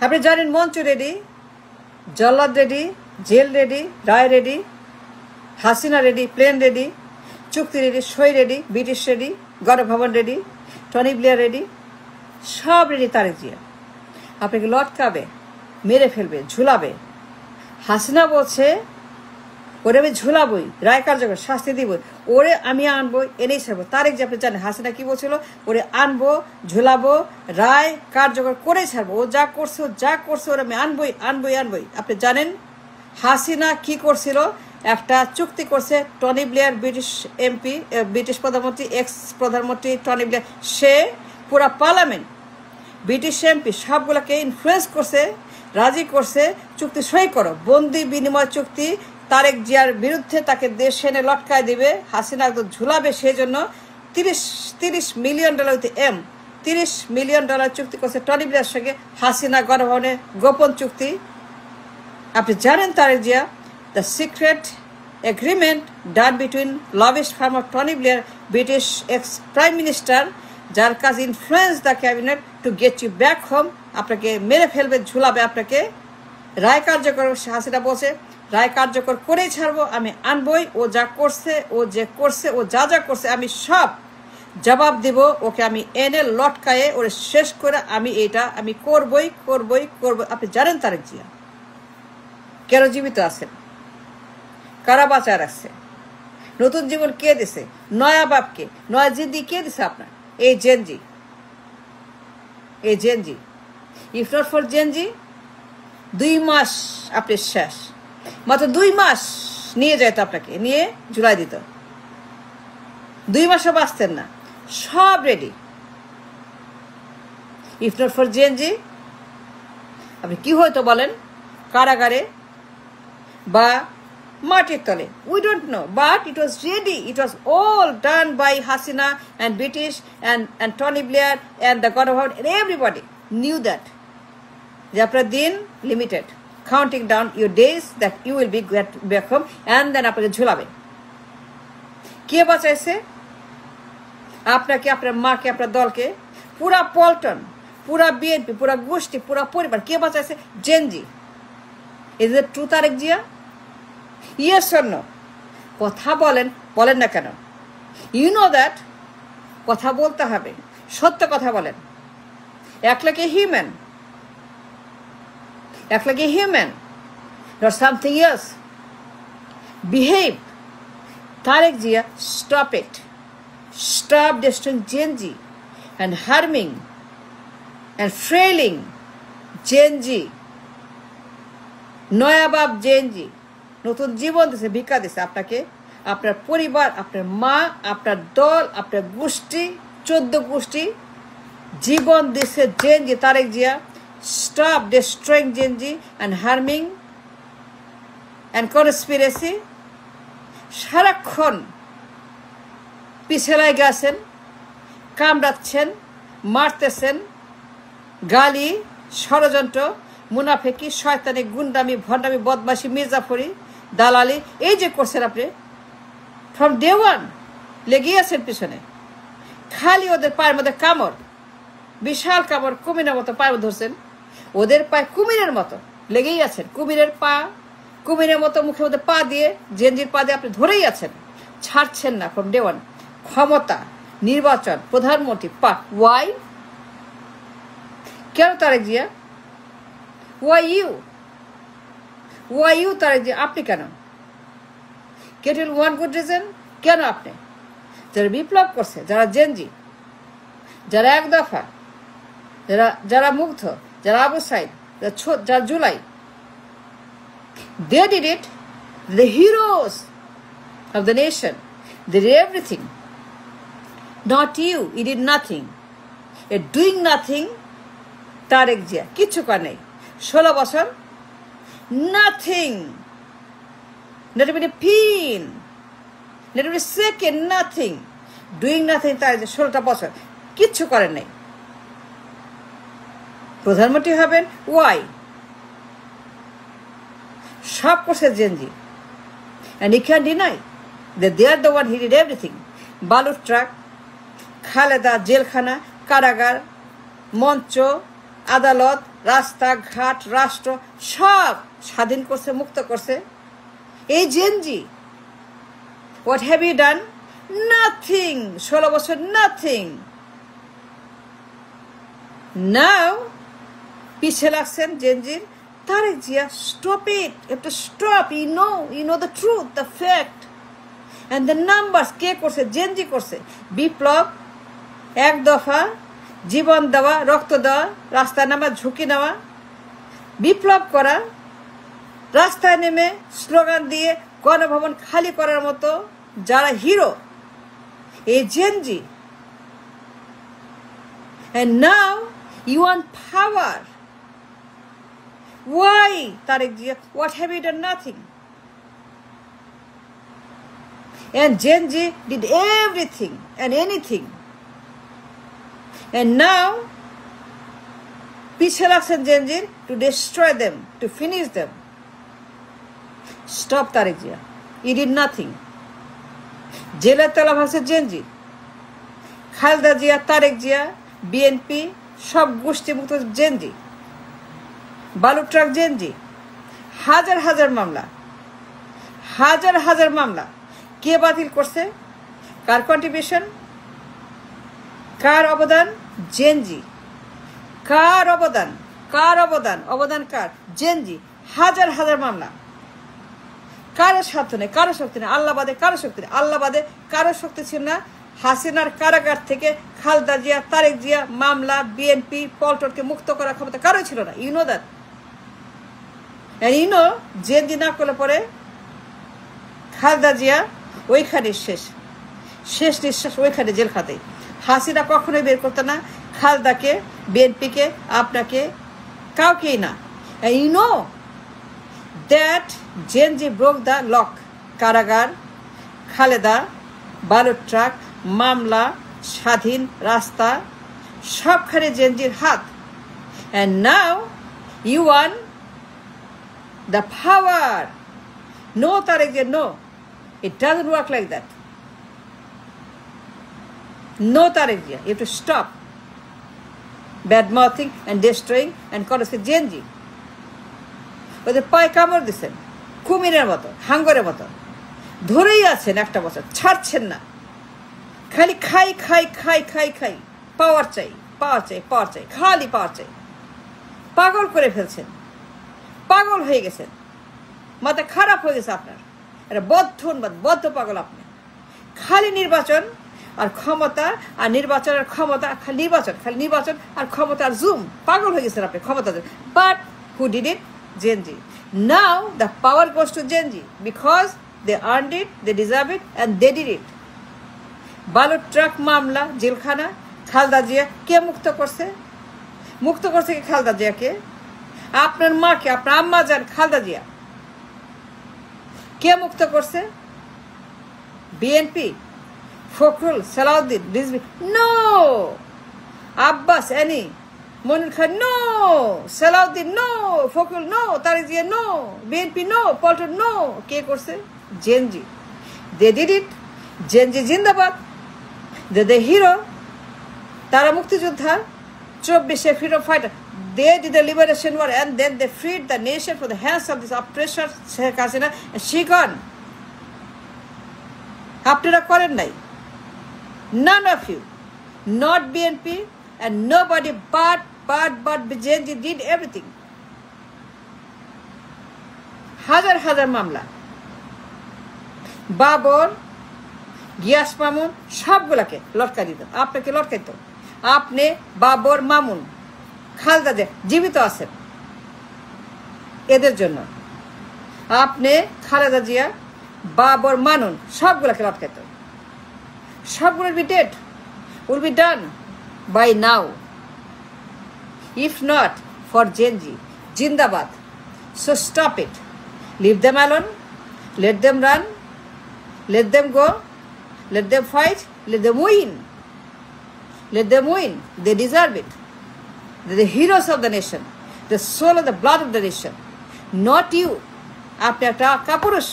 আপনি জানেন মঞ্চ রেডি, জল্লাদ রেডি, জেল রেডি, রায় ready, Hasina ready, plane ready, চুক্তি রেডি, সই ready, British ready, Ganabhaban ready, Tony Blair ready, সব রেডি তারেক জিয়া। আপনাকে লটকাবে, মেরে ফেলবে, ঝুলাবে। হাসিনা বলছে ওরে আমি ঝুলাবই, রায় কার্যকর, শাস্তি দিব, ওরে আমি আনবো, এনেই ছাড়বো। তারেক যে আপনি জানেন হাসিনা কি বলছিল, ওরে আনবো, ঝুলাবো, রায় কার্যকর করেই ছাড়বো। ও যা করছে ওরে আমি আনবই আনবই আনবই। আপনি জানেন হাসিনা কি করছিল? একটা চুক্তি করছে Tony Blair, British MP, British প্রধানমন্ত্রী, এক্স প্রধানমন্ত্রী টনি ব্লেয়ার, সে পুরা পার্লামেন্ট, ব্রিটিশ এমপি সবগুলোকে ইনফ্লুয়েন্স করছে, রাজি করছে চুক্তি সই করো, বন্দি বিনিময় চুক্তি। তারেক জিয়ার বিরুদ্ধে তাকে দেশ এনে লটকায় দিবে, হাসিনা একদম ঝুলাবে। সেই জন্য 30 মিলিয়ন ডলার 30 মিলিয়ন ডলার চুক্তি করছে টনি ব্লেয়ারের সঙ্গে হাসিনা গণভবনে, গোপন চুক্তি। আপনি জানেন Tarique Zia, the secret agreement done between lobbyist firm of Tony Blair, British ex prime minister, যার কাজ influence the cabinet to get you back home. আপনাকে মেরে ফেলবে, ঝুলাবে আপনাকে। রায় কার্যকর, হাসিনা বলছে রায় কার্যকর করেই ছাড়বো, আমি আনবই। ও যা করছে, ও যা করছে আমি সব জবাব দিব। ওকে আমি এনে লটকায়ে ওরে শেষ করে আমি করবই। আপনি জানেন তারেক জিয়া কেন জীবিত আছেন, কারা বাঁচায় রাখছে, নতুন জীবন কে দিছে, নয়া বাপকে, নয়া জিন্দি কে দিছে আপনার? এই Gen Z. If not for Gen Z 2 মাস আপনি শেষ। মাত্র 2 মাস নিয়ে যেত, আপনাকে নিয়ে ঝুলাই দিত। 2 মাসও বাঁচতেন না। সব ready. If not for Gen Z আপনি কি হয়তো বলেন, কারাগারে বা মাটির তলে, we don't know, but it was ready. It was all done by Hasina and British and Tony Blair and the government, and everybody knew that যে আপনার দিন limited, counting down your days that you will be back home, and then আপনাকে ঝুলাবে। কে বাঁচাইছে আপনাকে, আপনার মাকে, আপনার দলকে? পুরা পল্টন, পুরা বিএনপি, পুরা গোষ্ঠী, পুরা পরিবার। কে বাঁচাইছে? Gen Z. Is it true Tarique Zia? Yes or no? কথা বলেন না কেন? ইউ নো দ্যাট কথা বলতে হবে, সত্য কথা বলেন। একলাকে human, not something else. Behave. Tareq Jia, stop it. Stop destroying Gen Z and harming and frailing Gen Z. নয়াবাব Gen Z নতুন জীবন দিছে, ভিক্ষা দিছে আপনাকে, আপনার পরিবার, আপনার মা, আপনার দল, আপনার গোষ্ঠী, 14 গোষ্ঠী জীবন দিছে Gen Z। Tarique Zia, stop destroying Gen Z and harming and conspiracy. সারাক্ষণ পিছলাই গেছেন, কামড়াচ্ছেন, মারতেছেন, গালি, ষড়যন্ত্র, মুনাফেকি, শয়তানি, গুন্ডামি, ভণ্ডামি, বদমাশি, মির্জাফরি, দালালি, এই যে করছেন আপনি ফ্রম ডে ওয়ান, লেগেই আছেন পিছনে। খালি ওদের পায়ের মধ্যে কামড়, বিশাল কামড়, কুমিরের মতো পায়ে ধরছেন। ওদের পায়ে কুমিরের মতো লেগেই আছেন, কুমিরের মতো মুখের মধ্যে পা দিয়ে, জেনজির পা দিয়ে আপনি ধরেই আছেন, ছাড়ছেন না ফ্রম ডে ওয়ান। ক্ষমতা, নির্বাচন, প্রধানমন্ত্রী, ওয়াই? কেন তারেক জিয়া? Why you Tarique Zia? আপনি কেন? Get will one good reason. কেন আপনি? যারা বিপ্লব করছে, যারা জেনজি, যারা এক দফা, যারা মুগ্ধ, যারা আবু সাইদ, যারা July, they did it. The heroes of the nation, they did everything. Not you. You did nothing. You're doing nothing. Tarique Zia কিচ্ছু করে নাই 16 বছর। Nothing. Not even a pin. Not even a second. Nothing. Doing nothing. Tarique Zia 16টা বছর কিচ্ছু করেন নাই। প্রধানমন্ত্রী হবেন, ওয়াই? সব করছে Gen Z, and he can't deny that they are the one. He did everything. বালুর ট্রাক, খালেদা, জেলখানা, কারাগার, মঞ্চ, আদালত, রাস্তাঘাট, রাষ্ট্র সব স্বাধীন করছে, মুক্ত করছে এই Gen Z. What have you done? Nothing. 16 বছর নাথিং। নাও পিছিয়ে লাগছেন জেনজির। তারেক জিয়া, স্টপ ইট, একটু stop. You know the truth, the fact and the numbers. কে করছে? জেনজি করছে। বিপ্লব, এক দফা, জীবন দেওয়া, রক্ত দেওয়া, রাস্তায় নামা, ঝুঁকি নেওয়া, বিপ্লব করা, রাস্তায় নেমে স্লোগান দিয়ে গণভবন খালি করার মতো যারা হিরো, এই Gen Z. And now you want power. Why, Tariq Jia? What have you done? Nothing. And Gen Z did everything and anything. And now, পিছিয়ে লাগছেন Gen Z to destroy them, to finish them. Stop, Tariq Jia. You did nothing. জেলের তলা ভাসছে Gen Z। Khaleda Zia, Tarique Zia, BNP সব গোষ্ঠীমুক্ত Gen Z। বালু truck Gen Z। হাজার হাজার মামলা, হাজার হাজার মামলা কে বাতিল করছে? কার কন্ট্রিবিউশন? কার অবদান? Gen Z। কার অবদান? কার অবদান? অবদান কার? Gen Z। হাজার হাজার মামলা। কারো স্বার্থ নেই, কারো শক্তি নেই, আল্লাহ বাদে কারো শক্তি নেই। আল্লাহ বাদে কারো শক্তি ছিল না। হাসিনার কারাগার থেকে খালেদা জিয়া, তারেক জিয়া, মামলা, বিএনপি, পল্টনকে মুক্ত করার ক্ষমতা কারোই ছিল না। You know that. And you know Gen Z না করলে পরে খালেদা জিয়া ওইখানে শেষ নিঃশ্বাস ওইখানে জেল খাতে। হাসিনা কখনোই বের করতো না খালেদাকে, বিএনপিকে, আপনাকে, কাউকেই না। And you know that Gen Z broke the lock. কারাগার, খালেদা, বালুর ট্রাক, মামলা, স্বাধীন রাস্তা সবখানে Gen Z'র হাত। And now you want the power. No, Tariq Jia, no. It doesn't work like that. No, Tariq Jia. You have to stop bad mouthing and destroying and call us a Gen Z. ওদের পায়ে কামড় দিচ্ছেন কুমিরের মতো, হাঙ্গরের মতো ধরেই আছেন একটা বছর, ছাড়ছেন না। খালি খাই খাই খাই খাই খাই, পাওয়ার চাই, পাওয়ার চাই, পাওয়ার চাই, খালি পাওয়ার চাই। পাগল করে ফেলছেন, পাগল হয়ে গেছেন, মাথা খারাপ হয়ে গেছে আপনার। এটা বদ্ধ পাগল আপনি। খালি নির্বাচন আর ক্ষমতা, আর নির্বাচন আর ক্ষমতা, খালি নির্বাচন আর ক্ষমতা আর জুম। পাগল হয়ে গেছেন আপনি ক্ষমতা। But who did it? Gen Z. Now the power goes to Gen Z because they earned it, they deserve it, and they did it. বালুর ট্রাক মামলা, জেলখানা, খালেদা জিয়া কে মুক্ত করছে? মুক্ত করছে কি খালেদা জিয়াকে? আপনার মাকে, আপনার আম্মা যান খালেদা জিয়া। কে মুক্ত করছে? BNP, Fakhrul, Salahuddin, Rizvi? No. Abbas, any, Monir Khan? No. Salahuddin? No. Fakhrul? No. Tarek Zia? No. BNP? No. Paltan? No. কে করছে? Gen Z. They did it. Gen Z জিন্দাবাদ। The hero. তারা মুক্তিযোদ্ধা, 24-এ freedom fighter. They did the liberation war and then they freed the nation from the hands of this oppressor Sheikh Hasina, and she gone. আপনারা করেন নাই। None of you, not BNP and nobody but Gen Z did everything. হাজার হাজার মামলা, বাবর, গিয়াস মামুন সবগুলাকে লটকা দিত। আপনাকে লটকাইত। আপনি, বাবর, মামুন, খালেদা জিয়া জীবিত আছেন এদের জন্য। আপনি, খালেদা জিয়া, বাবর, মামুন সবগুলাকে লটকাইত। সবগুলো will be dead, will be done by now. If not for Gen Z, Jindabad. So stop it. Leave them alone. Let them run. Let them go. Let them fight. Let them win. Let them win. They deserve it. They're the heroes of the nation. The soul of the blood of the nation. Not you. আপনি একটা কাপুরুষ।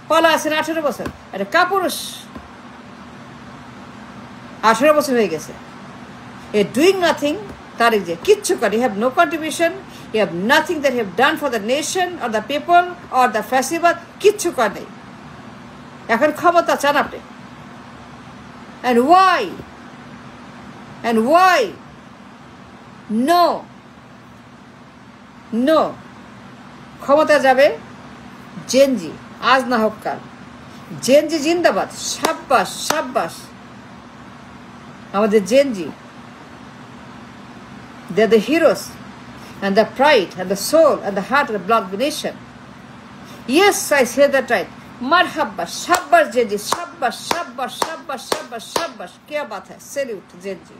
পলা আছেন 18 বছর। একটা কাপুরুষ। 18 বছর হয়ে গেছে। You're doing nothing. Tariq J. Kichukar, you have no contribution, you have nothing that you have done for the nation or the people or the festival, Kichukar নেই। এখন ক্ষমতা চান আপনি। And why? And why? No. No. ক্ষমতা যাবে Gen Z, আজ না হোক কাল। জেনজি জিন্দাবাদ, সাব্বাস সাব্বাস আমাদের Gen Z. They're the heroes and the pride and the soul and the heart of the black nation. Yes, I say that right. Marhaba, shabbas Jenji, shabbas, shabbas, shabbas, shabbas, shabbas. Kya baat hai? Salute Jenji.